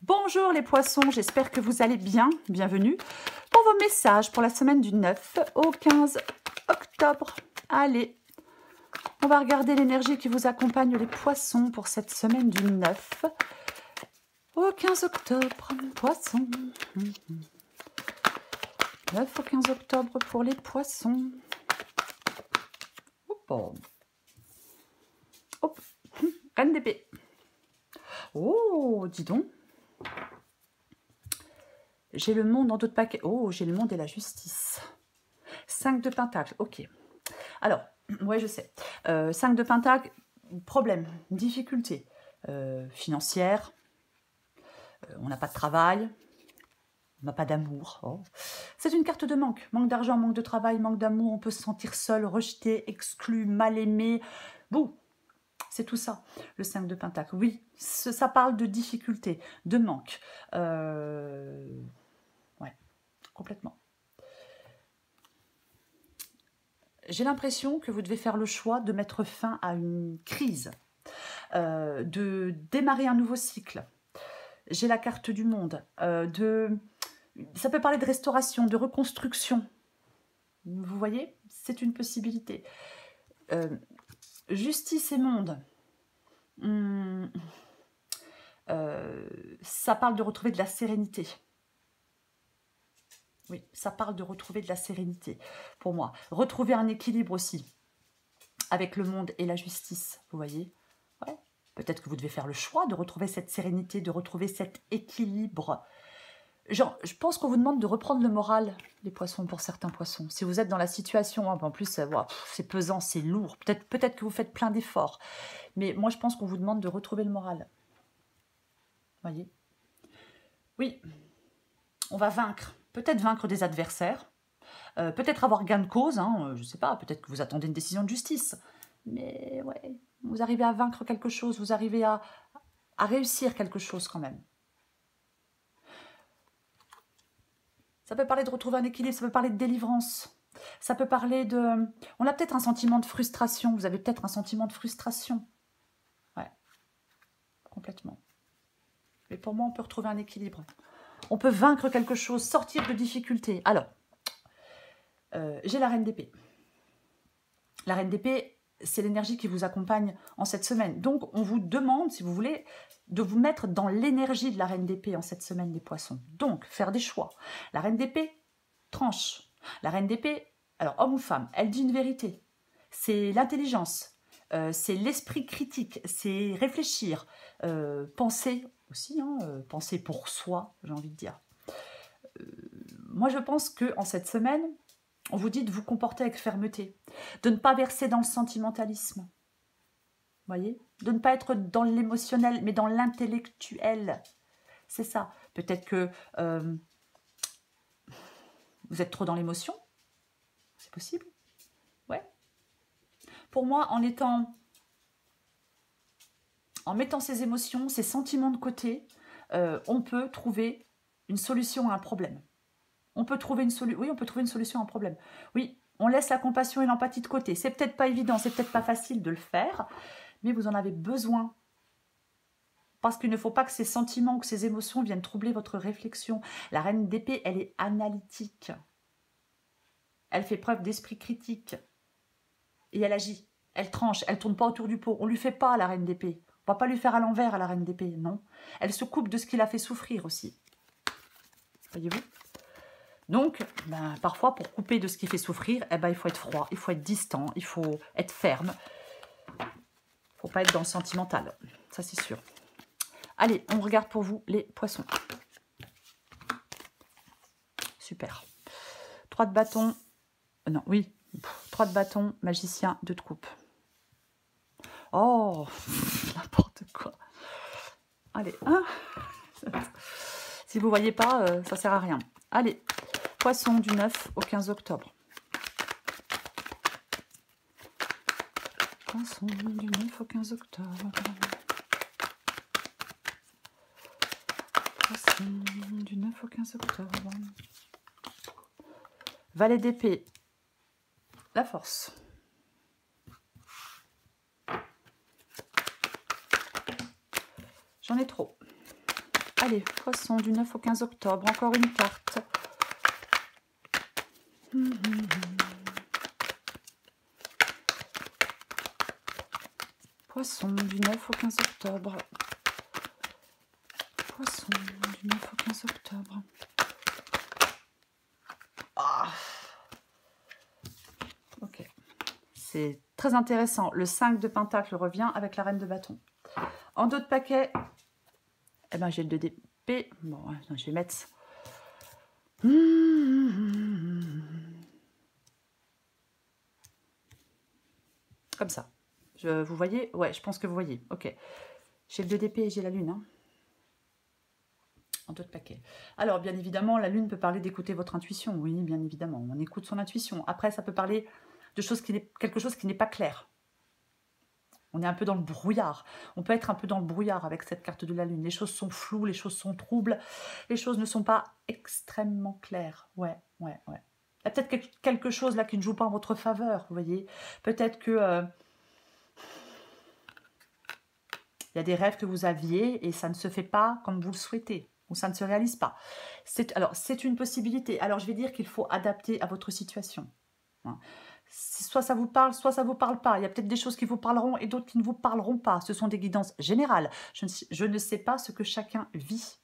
Bonjour les poissons, j'espère que vous allez bien. Bienvenue pour vos messages pour la semaine du 9 au 15 octobre. Allez, on va regarder l'énergie qui vous accompagne les poissons pour cette semaine du 9 au 15 octobre. Poissons. 9 au 15 octobre pour les poissons. Hop. Hop. Reine d'épée. Oh, dis donc. J'ai le monde en d'autres paquets. Oh, j'ai le monde et la justice. 5 de pentacle, ok. Alors, ouais, je sais. 5 de pentacle, problème, difficulté financière. On n'a pas de travail. On n'a pas d'amour. Oh. C'est une carte de manque. Manque d'argent, manque de travail, manque d'amour. On peut se sentir seul, rejeté, exclu, mal aimé. Bon, c'est tout ça, le 5 de pentacle. Oui, ça parle de difficulté, de manque. Ouais, complètement. J'ai l'impression que vous devez faire le choix de mettre fin à une crise, de démarrer un nouveau cycle. J'ai la carte du monde. Ça peut parler de restauration, de reconstruction. Vous voyez, c'est une possibilité. Justice et monde. Ça parle de retrouver de la sérénité. Oui, ça parle de retrouver de la sérénité pour moi. Retrouver un équilibre aussi avec le monde et la justice, vous voyez. Ouais. Peut-être que vous devez faire le choix de retrouver cette sérénité, de retrouver cet équilibre. Genre, je pense qu'on vous demande de reprendre le moral, les poissons, pour certains poissons. Si vous êtes dans la situation, en plus, c'est pesant, c'est lourd. Peut-être que vous faites plein d'efforts. Mais moi, je pense qu'on vous demande de retrouver le moral. Vous voyez. Oui, on va vaincre. Peut-être vaincre des adversaires. Peut-être avoir gain de cause, hein, je ne sais pas, peut-être que vous attendez une décision de justice. Mais ouais, vous arrivez à vaincre quelque chose, vous arrivez à réussir quelque chose quand même. Ça peut parler de retrouver un équilibre, ça peut parler de délivrance. Ça peut parler de... On a peut-être un sentiment de frustration, vous avez peut-être un sentiment de frustration. Ouais, complètement. Mais pour moi, on peut retrouver un équilibre. On peut vaincre quelque chose, sortir de difficultés. Alors, j'ai la reine d'épée. La reine d'épée, c'est l'énergie qui vous accompagne en cette semaine. Donc, on vous demande, si vous voulez, de vous mettre dans l'énergie de la reine d'épée en cette semaine, les poissons. Donc, faire des choix. La reine d'épée tranche. La reine d'épée, alors homme ou femme, elle dit une vérité. C'est l'intelligence, c'est l'esprit critique, c'est réfléchir, penser aussi, penser pour soi, j'ai envie de dire. Moi, je pense qu'en cette semaine, on vous dit de vous comporter avec fermeté, de ne pas verser dans le sentimentalisme, voyez, de ne pas être dans l'émotionnel, mais dans l'intellectuel. C'est ça. Peut-être que vous êtes trop dans l'émotion. C'est possible. Ouais. Pour moi, en mettant ses émotions, ses sentiments de côté, on peut trouver une solution à un problème. On peut trouver une solution. Oui, on peut trouver une solution à un problème. Oui, on laisse la compassion et l'empathie de côté. C'est peut-être pas évident, c'est peut-être pas facile de le faire, mais vous en avez besoin. Parce qu'il ne faut pas que ces sentiments ou que ces émotions viennent troubler votre réflexion. La reine d'épée, elle est analytique. Elle fait preuve d'esprit critique. Et elle agit. Elle tranche. Elle ne tourne pas autour du pot. On ne lui fait pas à la reine d'épée. On ne va pas lui faire à l'envers à la reine d'épée, non. Elle se coupe de ce qui l'a fait souffrir aussi. Voyez-vous? Donc, parfois, pour couper de ce qui fait souffrir, il faut être froid, il faut être distant, il faut être ferme. Il ne faut pas être dans le sentimental. Ça, c'est sûr. Allez, on regarde pour vous les poissons. Super. 3 de bâton. Non, oui. 3 de bâton, magicien, 2 de coupe. Oh, n'importe quoi. Allez, hein. Si vous ne voyez pas, ça ne sert à rien. Allez, poisson du 9 au 15 octobre. Poisson du 9 au 15 octobre. Poisson du 9 au 15 octobre. Valet d'épée. La force. J'en ai trop. Allez, poisson, du 9 au 15 octobre. Encore une carte. Poisson, du 9 au 15 octobre. Poisson, du 9 au 15 octobre. Ah. Ok. C'est très intéressant. Le 5 de Pentacle revient avec la reine de bâton. En dos de paquet, eh ben, j'ai le 2 d'épée. Bon, je vais mettre... Comme ça. Vous voyez? Ouais, je pense que vous voyez. Ok. J'ai le 2 d'épée et j'ai la lune. Hein. En dos de paquet. Alors, bien évidemment, la lune peut parler d'écouter votre intuition. Oui, bien évidemment. On écoute son intuition. Après, ça peut parler de quelque chose qui n'est pas clair. On est un peu dans le brouillard. On peut être un peu dans le brouillard avec cette carte de la lune. Les choses sont floues, les choses sont troubles. Les choses ne sont pas extrêmement claires. Ouais. Il y a peut-être quelque chose là qui ne joue pas en votre faveur, vous voyez. Peut-être que... il y a des rêves que vous aviez et ça ne se fait pas comme vous le souhaitez. Ou ça ne se réalise pas. Alors, c'est une possibilité. Alors, je vais dire qu'il faut adapter à votre situation. Soit ça vous parle, soit ça ne vous parle pas. Il y a peut-être des choses qui vous parleront et d'autres qui ne vous parleront pas. Ce sont des guidances générales. Je ne sais pas ce que chacun vit.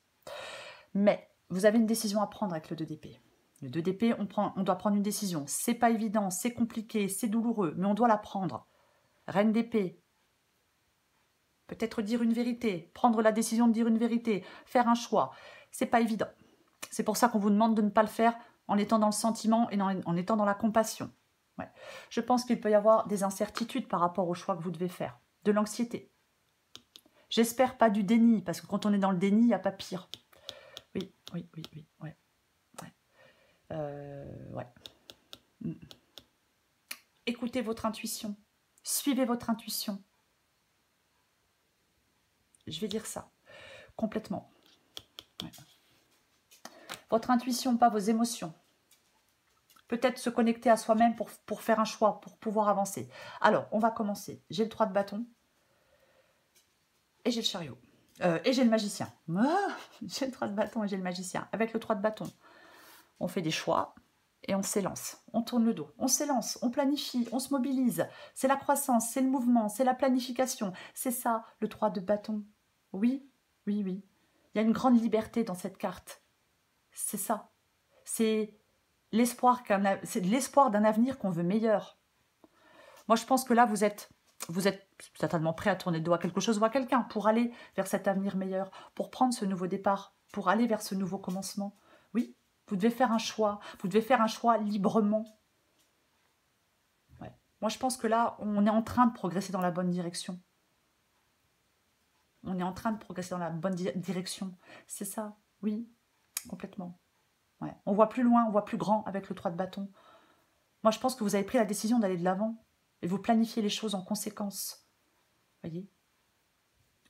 Mais vous avez une décision à prendre avec le 2 d'épée. Le 2 d'épée, on doit prendre une décision. C'est pas évident, c'est compliqué, c'est douloureux, mais on doit la prendre. Reine d'épée. Peut-être dire une vérité, prendre la décision de dire une vérité, faire un choix. C'est pas évident. C'est pour ça qu'on vous demande de ne pas le faire en étant dans le sentiment et en étant dans la compassion. Ouais. Je pense qu'il peut y avoir des incertitudes par rapport au choix que vous devez faire. De l'anxiété. J'espère pas du déni, parce que quand on est dans le déni, il n'y a pas pire. Oui. Ouais. Écoutez votre intuition. Suivez votre intuition. Je vais dire ça. Complètement. Ouais. Votre intuition, pas vos émotions. Peut-être se connecter à soi-même pour faire un choix, pour pouvoir avancer. Alors, on va commencer. J'ai le 3 de bâton. Et j'ai le chariot. Et j'ai le magicien. J'ai le 3 de bâton et j'ai le magicien. Avec le 3 de bâton, on fait des choix et on s'élance. On tourne le dos. On s'élance, on planifie, on se mobilise. C'est la croissance, c'est le mouvement, c'est la planification. C'est ça, le 3 de bâton. Oui. Il y a une grande liberté dans cette carte. C'est ça. C'est l'espoir d'un avenir qu'on veut meilleur. Moi, je pense que là, vous êtes certainement prêt à tourner le dos à quelque chose ou à quelqu'un pour aller vers cet avenir meilleur, pour prendre ce nouveau départ, pour aller vers ce nouveau commencement. Oui, vous devez faire un choix. Vous devez faire un choix librement. Ouais. Moi, je pense que là, on est en train de progresser dans la bonne direction. On est en train de progresser dans la bonne direction. C'est ça, oui, complètement. Ouais. On voit plus loin, on voit plus grand avec le 3 de bâton. Moi, je pense que vous avez pris la décision d'aller de l'avant et vous planifiez les choses en conséquence. Voyez?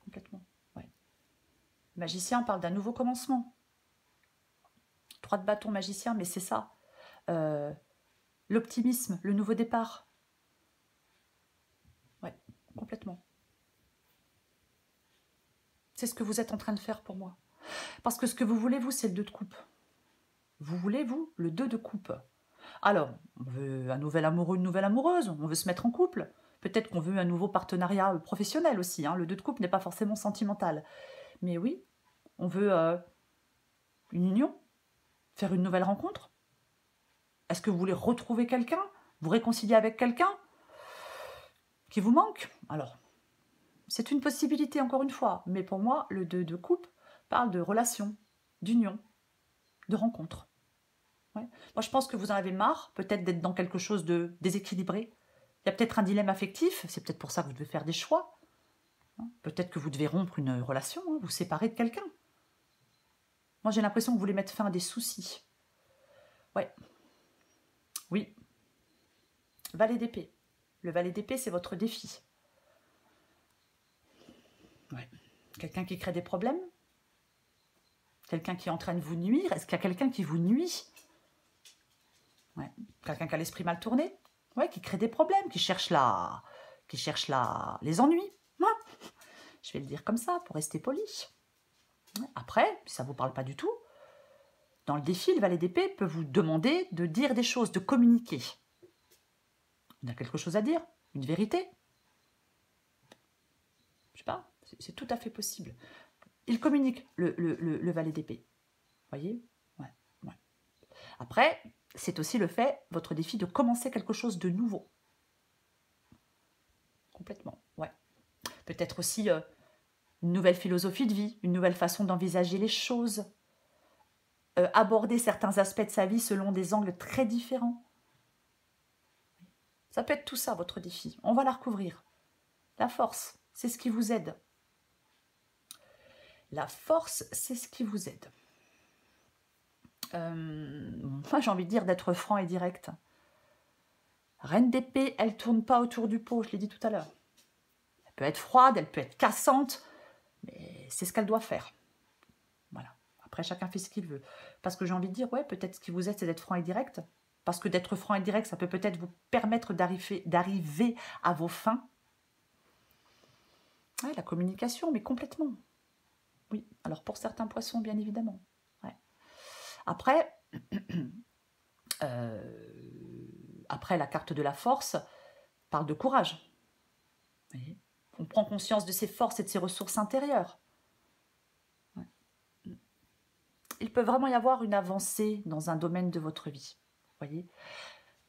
Complètement. Ouais. Le magicien parle d'un nouveau commencement. 3 de bâton, magicien, mais c'est ça. L'optimisme, le nouveau départ. Ouais, complètement. C'est ce que vous êtes en train de faire pour moi. Parce que ce que vous voulez, vous, c'est le 2 de coupe. Vous voulez, vous, le 2 de coupe. Alors, on veut un nouvel amoureux, une nouvelle amoureuse, on veut se mettre en couple. Peut-être qu'on veut un nouveau partenariat professionnel aussi. Hein. Le 2 de coupe n'est pas forcément sentimental. Mais oui, on veut une union, faire une nouvelle rencontre. Est-ce que vous voulez retrouver quelqu'un, vous réconcilier avec quelqu'un qui vous manque? Alors, c'est une possibilité, encore une fois. Mais pour moi, le 2 de coupe parle de relation, d'union, de rencontre. Ouais. Moi, je pense que vous en avez marre, peut-être d'être dans quelque chose de déséquilibré. Il y a peut-être un dilemme affectif, c'est peut-être pour ça que vous devez faire des choix. Peut-être que vous devez rompre une relation, vous séparer de quelqu'un. Moi, j'ai l'impression que vous voulez mettre fin à des soucis. Ouais. Oui. Valet d'épée. Le valet d'épée, c'est votre défi. Ouais. Quelqu'un qui crée des problèmes? Quelqu'un qui est en train de vous nuire? Est-ce qu'il y a quelqu'un qui vous nuit? Ouais. Quelqu'un qui a l'esprit mal tourné? Ouais, qui crée des problèmes, qui cherche les ennuis. Ouais. Je vais le dire comme ça, pour rester poli. Après, si ça ne vous parle pas du tout, dans le défi, le valet d'épée peut vous demander de dire des choses, de communiquer. Il y a quelque chose à dire, une vérité. Je sais pas, c'est tout à fait possible. Il communique, le valet d'épée. Voyez? Ouais, ouais. Après, c'est aussi le fait, votre défi, de commencer quelque chose de nouveau. Complètement, ouais. Peut-être aussi une nouvelle philosophie de vie, une nouvelle façon d'envisager les choses. Aborder certains aspects de sa vie selon des angles très différents. Ça peut être tout ça, votre défi. On va la recouvrir. La force, c'est ce qui vous aide. La force, c'est ce qui vous aide. Moi, j'ai envie de dire d'être franc et direct. Reine d'épée, elle ne tourne pas autour du pot, je l'ai dit tout à l'heure. Elle peut être froide, elle peut être cassante, mais c'est ce qu'elle doit faire. Voilà. Après, chacun fait ce qu'il veut. Parce que j'ai envie de dire, ouais, peut-être ce qui vous aide, c'est d'être franc et direct. Parce que d'être franc et direct, ça peut peut-être vous permettre d'arriver à vos fins. Ouais, la communication, mais complètement. Oui, alors pour certains poissons, bien évidemment. Ouais. Après, après, la carte de la force parle de courage. Vous voyez, on prend conscience de ses forces et de ses ressources intérieures. Ouais. Il peut vraiment y avoir une avancée dans un domaine de votre vie. Voyez,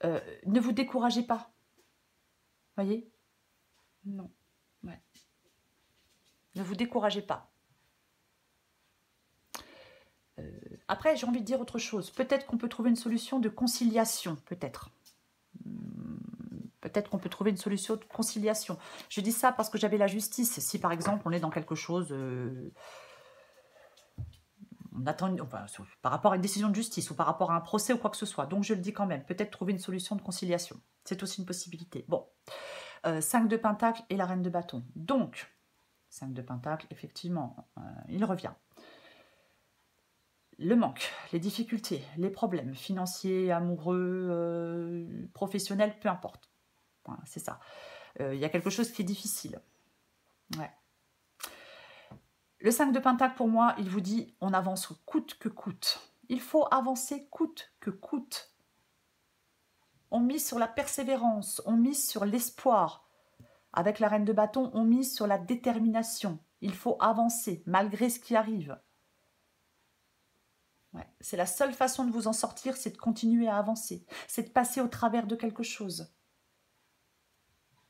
ne vous découragez pas. Voyez, non. Ouais. Ne vous découragez pas. Après, j'ai envie de dire autre chose. Peut-être qu'on peut trouver une solution de conciliation, peut-être. Peut-être qu'on peut trouver une solution de conciliation. Je dis ça parce que j'avais la justice. Si, par exemple, on est dans quelque chose... on attend enfin, par rapport à une décision de justice ou par rapport à un procès ou quoi que ce soit. Donc, je le dis quand même. Peut-être trouver une solution de conciliation. C'est aussi une possibilité. Bon. 5 de Pentacle et la Reine de Bâton. Donc, 5 de Pentacle, effectivement, il revient. Le manque, les difficultés, les problèmes financiers, amoureux, professionnels, peu importe. Voilà, c'est ça. Il y a quelque chose qui est difficile. Ouais. Le 5 de Pentacle, pour moi, il vous dit, on avance coûte que coûte. Il faut avancer coûte que coûte. On mise sur la persévérance, on mise sur l'espoir. Avec la Reine de Bâton, on mise sur la détermination. Il faut avancer, malgré ce qui arrive. Ouais. C'est la seule façon de vous en sortir, c'est de continuer à avancer. C'est de passer au travers de quelque chose.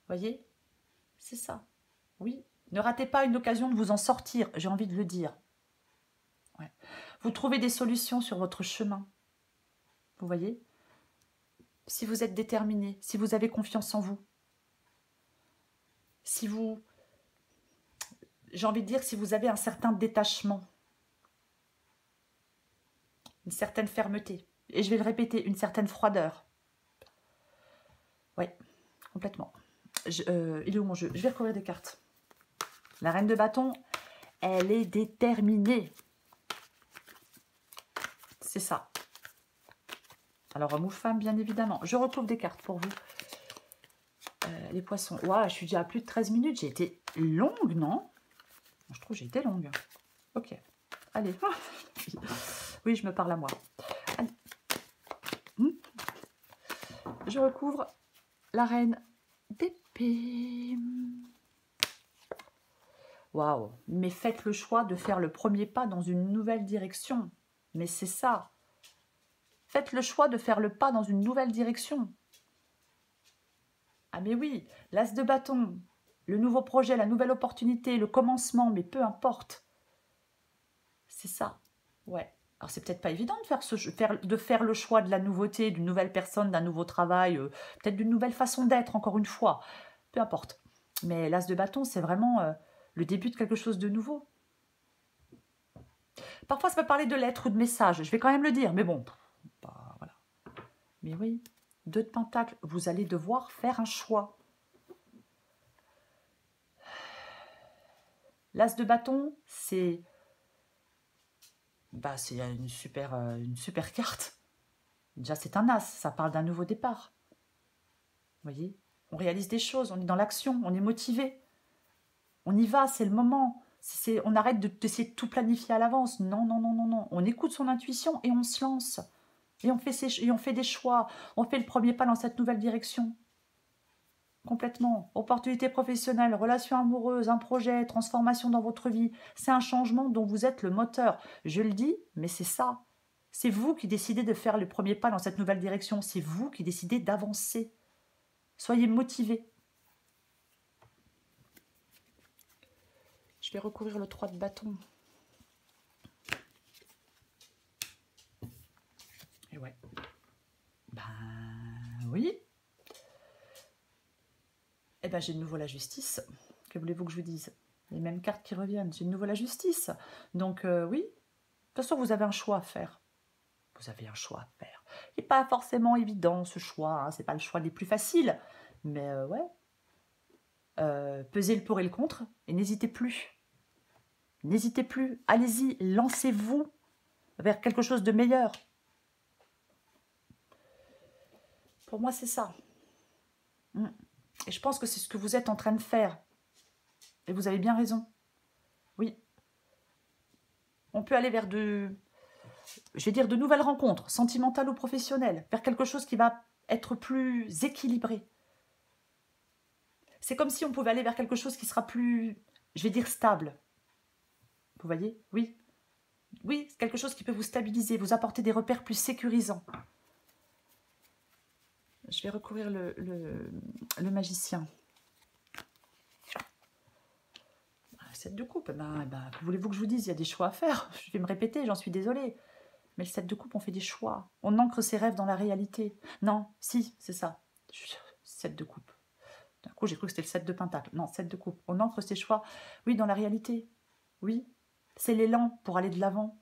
Voyez? C'est ça. Oui. Ne ratez pas une occasion de vous en sortir, j'ai envie de le dire. Ouais. Vous trouvez des solutions sur votre chemin. Vous voyez? Si vous êtes déterminé, si vous avez confiance en vous, si vous... J'ai envie de dire, si vous avez un certain détachement, une certaine fermeté, et je vais le répéter, une certaine froideur. Oui, complètement. Il est où mon jeu? Je vais recouvrir des cartes. La Reine de Bâton, elle est déterminée. C'est ça. Alors, homme ou femme, bien évidemment. Je recouvre des cartes pour vous. Les poissons. Ouah, je suis déjà à plus de 13 minutes. J'ai été longue, non? Je trouve que j'ai été longue. Ok. Allez. Oui, je me parle à moi. Allez. Je recouvre la Reine d'épée. Waouh. Mais faites le choix de faire le premier pas dans une nouvelle direction. Mais c'est ça. Faites le choix de faire le pas dans une nouvelle direction. Ah mais oui, l'as de bâton, le nouveau projet, la nouvelle opportunité, le commencement, mais peu importe. C'est ça. Ouais. Alors c'est peut-être pas évident de faire le choix de la nouveauté, d'une nouvelle personne, d'un nouveau travail, peut-être d'une nouvelle façon d'être, encore une fois. Peu importe. Mais l'as de bâton, c'est vraiment le début de quelque chose de nouveau. Parfois, ça peut parler de lettres ou de messages. Je vais quand même le dire, mais bon. Bah, voilà. Mais oui, 2 de Pentacle, vous allez devoir faire un choix. L'as de bâton, c'est une super carte. Déjà, c'est un as, ça parle d'un nouveau départ. Vous voyez? On réalise des choses, on est dans l'action, on est motivé. On y va, c'est le moment. On arrête d'essayer de tout planifier à l'avance. Non, non, non, non, non. On écoute son intuition et on se lance. Et on fait des choix. On fait le premier pas dans cette nouvelle direction. Complètement. Opportunité professionnelle, relation amoureuse, un projet, transformation dans votre vie. C'est un changement dont vous êtes le moteur. Je le dis, mais c'est ça. C'est vous qui décidez de faire le premier pas dans cette nouvelle direction. C'est vous qui décidez d'avancer. Soyez motivés. Je vais recouvrir le 3 de bâton. Et ouais. Ben oui. Eh ben j'ai de nouveau la justice. Que voulez-vous que je vous dise? Les mêmes cartes qui reviennent. J'ai de nouveau la justice. Donc oui. De toute façon, vous avez un choix à faire. Vous avez un choix à faire. Il n'est pas forcément évident ce choix. Hein. Ce n'est pas le choix des plus faciles. Mais ouais. Pesez le pour et le contre. Et n'hésitez plus. N'hésitez plus. Allez-y. Lancez-vous vers quelque chose de meilleur. Pour moi, c'est ça. Et je pense que c'est ce que vous êtes en train de faire. Et vous avez bien raison. Oui. On peut aller vers de nouvelles rencontres, sentimentales ou professionnelles, vers quelque chose qui va être plus équilibré. C'est comme si on pouvait aller vers quelque chose qui sera plus, je vais dire, stable. Vous voyez? Oui. Oui, c'est quelque chose qui peut vous stabiliser, vous apporter des repères plus sécurisants. Je vais recouvrir le magicien. 7 de coupe, que voulez-vous que je vous dise? Il y a des choix à faire. Je vais me répéter, j'en suis désolée. Mais le 7 de coupe, on fait des choix. On ancre ses rêves dans la réalité. Non, si, c'est ça. 7 de coupe. D'un coup, j'ai cru que c'était le 7 de pentacle. Non, 7 de coupe. On ancre ses choix, oui, dans la réalité. Oui, c'est l'élan pour aller de l'avant.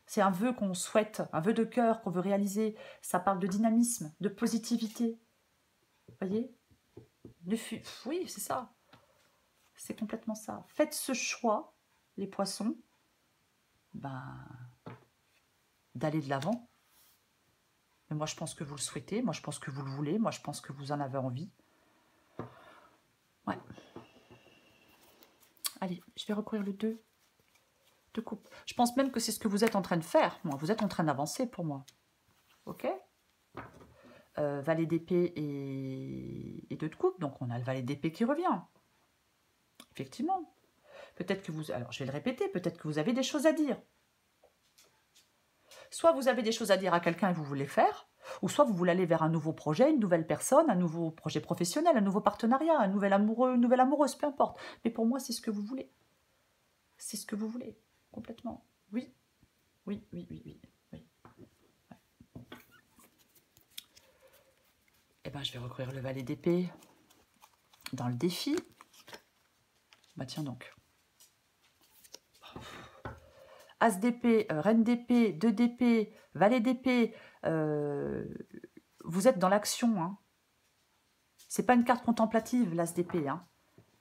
C'est un vœu qu'on souhaite, un vœu de cœur qu'on veut réaliser. Ça parle de dynamisme, de positivité. Vous voyez? Oui, c'est ça. C'est complètement ça. Faites ce choix, les poissons, d'aller de l'avant. Mais moi, je pense que vous le souhaitez. Moi, je pense que vous le voulez. Moi, je pense que vous en avez envie. Ouais. Allez, je vais recouvrir le 2 de coupe. Je pense même que c'est ce que vous êtes en train de faire. Moi, vous êtes en train d'avancer pour moi. Ok? Valet d'épée et 2 de coupe. Donc, on a le valet d'épée qui revient. Effectivement. Peut-être que vous... Alors, je vais le répéter. Peut-être que vous avez des choses à dire. Soit vous avez des choses à dire à quelqu'un et vous voulez faire, ou soit vous voulez aller vers un nouveau projet, une nouvelle personne, un nouveau projet professionnel, un nouveau partenariat, un nouvel amoureux, une nouvelle amoureuse, peu importe. Mais pour moi, c'est ce que vous voulez. C'est ce que vous voulez, complètement. Oui, oui, oui, oui, oui. Oui. Ouais. Eh bien, je vais recouvrir le valet d'épée dans le défi. Bah tiens donc. As d'épée, reine d'épée, 2 d'épée, valet d'épée, vous êtes dans l'action. Hein. C'est pas une carte contemplative, l'as d'épée. Hein.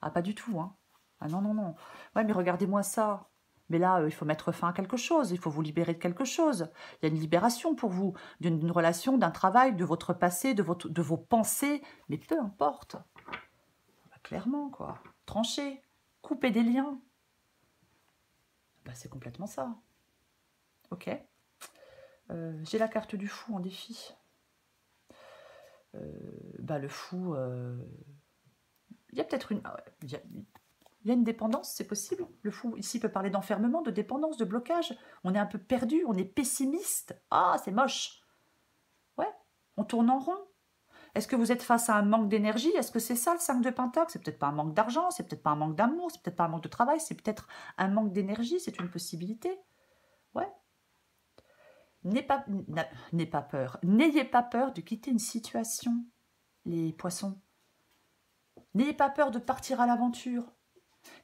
Ah, pas du tout. Hein. Ah non, non, non. Ouais, mais regardez-moi ça. Mais là, il faut mettre fin à quelque chose. Il faut vous libérer de quelque chose. Il y a une libération pour vous, d'une relation, d'un travail, de votre passé, de vos pensées. Mais peu importe. Bah, clairement, quoi. Trancher, couper des liens. Bah, c'est complètement ça. Ok. J'ai la carte du fou en défi. Le fou... Il y a peut-être une... Il y a une dépendance, c'est possible. Le fou, ici, peut parler d'enfermement, de dépendance, de blocage. On est un peu perdu, on est pessimiste. Ah, c'est moche. Ouais, on tourne en rond. Est-ce que vous êtes face à un manque d'énergie? Est-ce que c'est ça, le 5 de Pentacle? C'est peut-être pas un manque d'argent, c'est peut-être pas un manque d'amour, c'est peut-être pas un manque de travail, c'est peut-être un manque d'énergie, c'est une possibilité. Ouais. N'ayez pas peur. N'ayez pas peur de quitter une situation, les poissons. N'ayez pas peur de partir à l'aventure.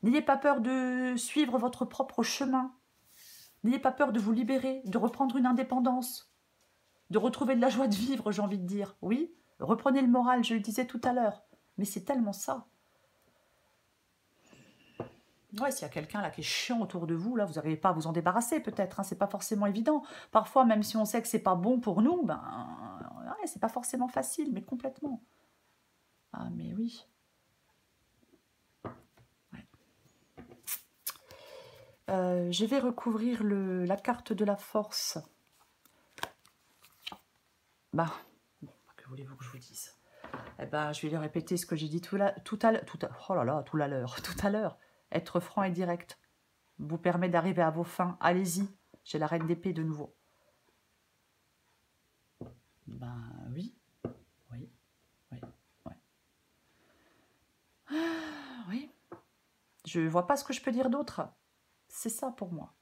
N'ayez pas peur de suivre votre propre chemin. N'ayez pas peur de vous libérer, de reprendre une indépendance, de retrouver de la joie de vivre, j'ai envie de dire. Oui, reprenez le moral, je le disais tout à l'heure. Mais c'est tellement ça. Ouais, s'il y a quelqu'un là qui est chiant autour de vous, là, vous n'arrivez pas à vous en débarrasser peut-être. Hein, c'est pas forcément évident. Parfois, même si on sait que c'est pas bon pour nous, ouais, c'est pas forcément facile, mais complètement. Ah, mais oui. Ouais. Je vais recouvrir la carte de la force. Bah, que voulez-vous que je vous dise? Eh ben, je vais lui répéter ce que j'ai dit tout à l'heure. Être franc et direct vous permet d'arriver à vos fins. Allez-y, j'ai la reine d'épée de nouveau. Ben oui, oui, oui, oui. Oui. Je vois pas ce que je peux dire d'autre. C'est ça pour moi.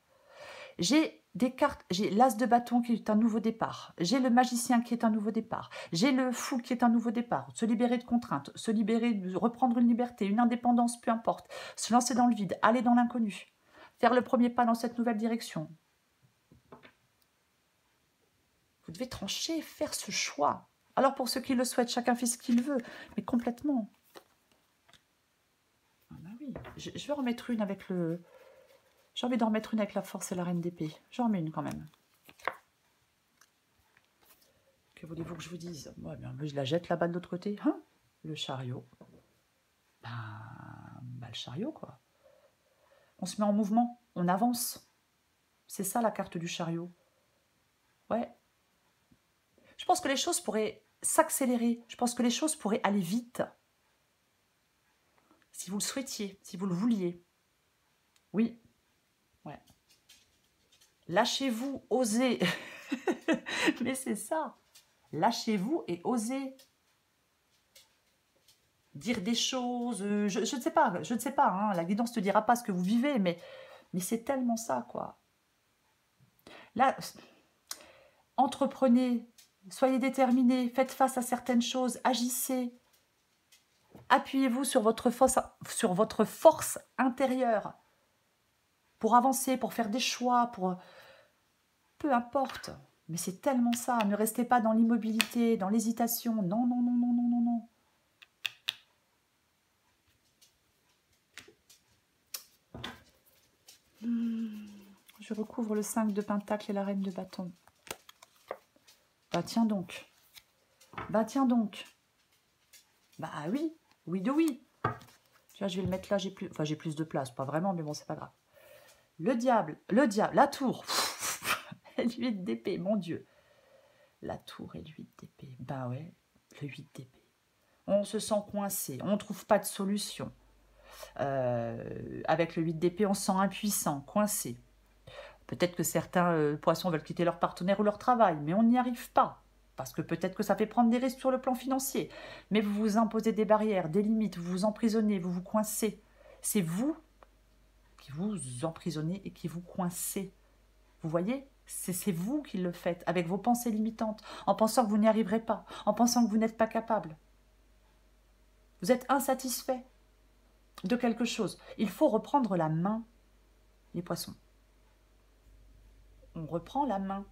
J'ai des cartes, j'ai l'as de bâton qui est un nouveau départ, j'ai le magicien qui est un nouveau départ, j'ai le fou qui est un nouveau départ, se libérer de contraintes, se libérer, reprendre une liberté, une indépendance, peu importe, se lancer dans le vide, aller dans l'inconnu, faire le premier pas dans cette nouvelle direction. Vous devez trancher, faire ce choix. Alors pour ceux qui le souhaitent, chacun fait ce qu'il veut, mais complètement. Ah ben oui, je vais remettre une avec le... J'ai envie d'en remettre une avec la force et la reine d'épée. J'en remets une quand même. Que voulez-vous que je vous dise? Ouais, bien, je la jette là-bas de l'autre côté. Hein, le chariot. Le chariot, quoi. On se met en mouvement, on avance. C'est ça la carte du chariot. Ouais. Je pense que les choses pourraient s'accélérer. Je pense que les choses pourraient aller vite. Si vous le souhaitiez, si vous le vouliez. Oui. Ouais. Lâchez-vous, osez. Mais c'est ça. Lâchez-vous et osez dire des choses. Je ne sais pas, hein, la guidance ne te dira pas ce que vous vivez, mais c'est tellement ça, quoi. Là, entreprenez, soyez déterminés, faites face à certaines choses, agissez. Appuyez-vous sur votre force intérieure pour avancer, pour faire des choix, pour... Peu importe. Mais c'est tellement ça. Ne restez pas dans l'immobilité, dans l'hésitation. Non, non, non, non, non, non, non. Je recouvre le 5 de pentacle et la reine de bâton. Bah tiens donc. Bah tiens donc. Bah oui. Oui de oui. Tu vois, je vais le mettre là. J'ai plus de place. Pas vraiment, mais bon, c'est pas grave. Le diable, la tour. Et le 8 d'épée, mon Dieu. La tour et le 8 d'épée. Bah ouais, le 8 d'épée. On se sent coincé. On ne trouve pas de solution. Avec le 8 d'épée, on se sent impuissant, coincé. Peut-être que certains poissons veulent quitter leur partenaire ou leur travail, mais on n'y arrive pas. Parce que peut-être que ça fait prendre des risques sur le plan financier. Mais vous vous imposez des barrières, des limites, vous vous emprisonnez, vous vous coincez. C'est vous qui vous emprisonnez et qui vous coincez. Vous voyez? C'est vous qui le faites, avec vos pensées limitantes, en pensant que vous n'y arriverez pas, en pensant que vous n'êtes pas capable. Vous êtes insatisfait de quelque chose. Il faut reprendre la main, les poissons. On reprend la main.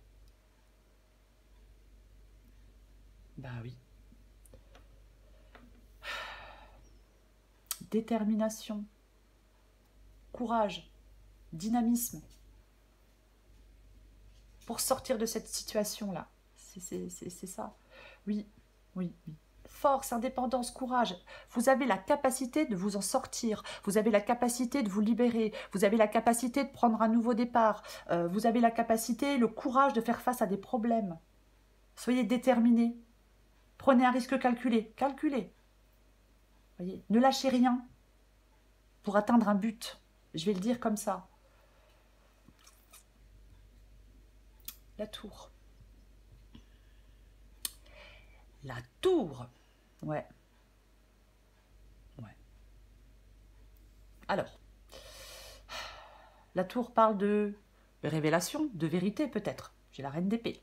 Bah oui. Détermination, courage, dynamisme. Pour sortir de cette situation-là. C'est ça. Oui, oui, oui. Force, indépendance, courage. Vous avez la capacité de vous en sortir. Vous avez la capacité de vous libérer. Vous avez la capacité de prendre un nouveau départ. Vous avez la capacité, le courage de faire face à des problèmes. Soyez déterminés. Prenez un risque calculé. Calculez. Voyez, ne lâchez rien pour atteindre un but. Je vais le dire comme ça. La tour. La tour. Ouais. Ouais. Alors, la tour parle de révélation, de vérité peut-être. J'ai la reine d'épée.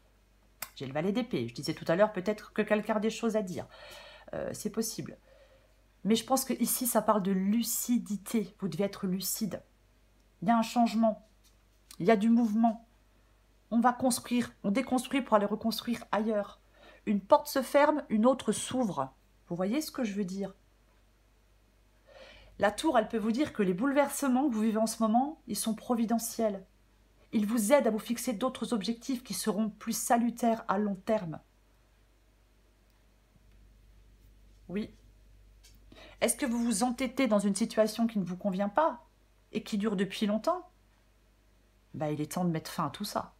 J'ai le valet d'épée. Je disais tout à l'heure peut-être que quelqu'un a des choses à dire. C'est possible. Mais je pense que ici ça parle de lucidité. Vous devez être lucide. Il y a un changement. Il y a du mouvement. On va construire, on déconstruit pour aller reconstruire ailleurs. Une porte se ferme, une autre s'ouvre. Vous voyez ce que je veux dire? La tour, elle peut vous dire que les bouleversements que vous vivez en ce moment, ils sont providentiels. Ils vous aident à vous fixer d'autres objectifs qui seront plus salutaires à long terme. Oui. Est-ce que vous vous entêtez dans une situation qui ne vous convient pas et qui dure depuis longtemps? bah, il est temps de mettre fin à tout ça.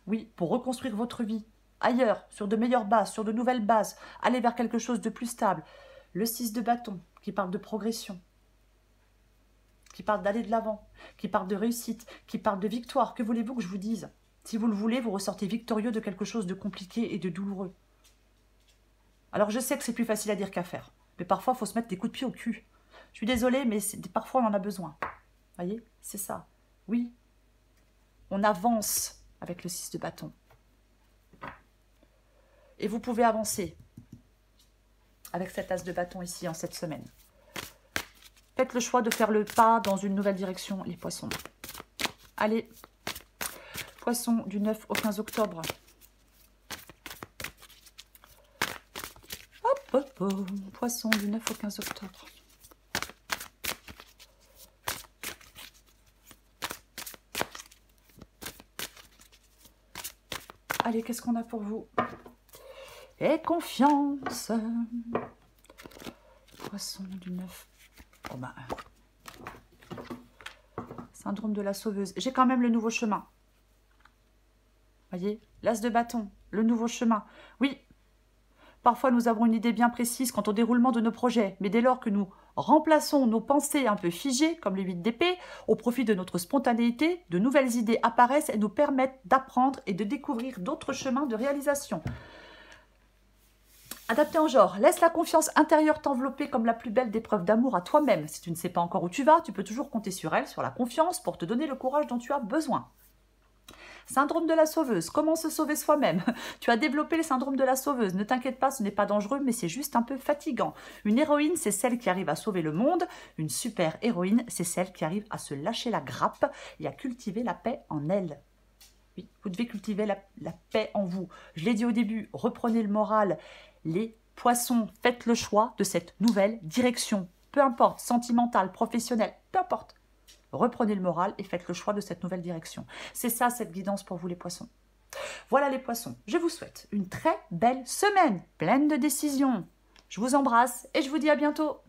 Oui, pour reconstruire votre vie ailleurs, sur de meilleures bases, sur de nouvelles bases, aller vers quelque chose de plus stable. Le 6 de bâton, qui parle de progression, qui parle d'aller de l'avant, qui parle de réussite, qui parle de victoire. Que voulez-vous que je vous dise? Si vous le voulez, vous ressortez victorieux de quelque chose de compliqué et de douloureux. Alors je sais que c'est plus facile à dire qu'à faire, mais parfois il faut se mettre des coups de pied au cul. Je suis désolée, mais parfois on en a besoin. Vous voyez, c'est ça. Oui, on avance avec le 6 de bâton. Et vous pouvez avancer avec cet as de bâton ici en cette semaine. Faites le choix de faire le pas dans une nouvelle direction, les poissons. Allez, poissons du 9 au 15 octobre. Hop, hop, hop. Poissons du 9 au 15 octobre. Allez, qu'est-ce qu'on a pour vous? Et confiance. Poisson du 9. Oh bah. Syndrome de la sauveuse. J'ai quand même le nouveau chemin. Voyez, l'as de bâton, le nouveau chemin. Oui, parfois nous avons une idée bien précise quant au déroulement de nos projets, mais dès lors que nous remplaçons nos pensées un peu figées, comme le 8 d'épée, au profit de notre spontanéité, de nouvelles idées apparaissent et nous permettent d'apprendre et de découvrir d'autres chemins de réalisation. Adapté en genre, laisse la confiance intérieure t'envelopper comme la plus belle des preuves d'amour à toi-même. Si tu ne sais pas encore où tu vas, tu peux toujours compter sur elle, sur la confiance, pour te donner le courage dont tu as besoin. Syndrome de la sauveuse, comment se sauver soi-même? Tu as développé le syndrome de la sauveuse, ne t'inquiète pas, ce n'est pas dangereux, mais c'est juste un peu fatigant. Une héroïne, c'est celle qui arrive à sauver le monde. Une super héroïne, c'est celle qui arrive à se lâcher la grappe et à cultiver la paix en elle. Oui, vous devez cultiver la paix en vous. Je l'ai dit au début, reprenez le moral. Les poissons, faites le choix de cette nouvelle direction. Peu importe, sentimentale, professionnelle, peu importe. Reprenez le moral et faites le choix de cette nouvelle direction. C'est ça, cette guidance pour vous, les poissons. Voilà, les poissons. Je vous souhaite une très belle semaine, pleine de décisions. Je vous embrasse et je vous dis à bientôt.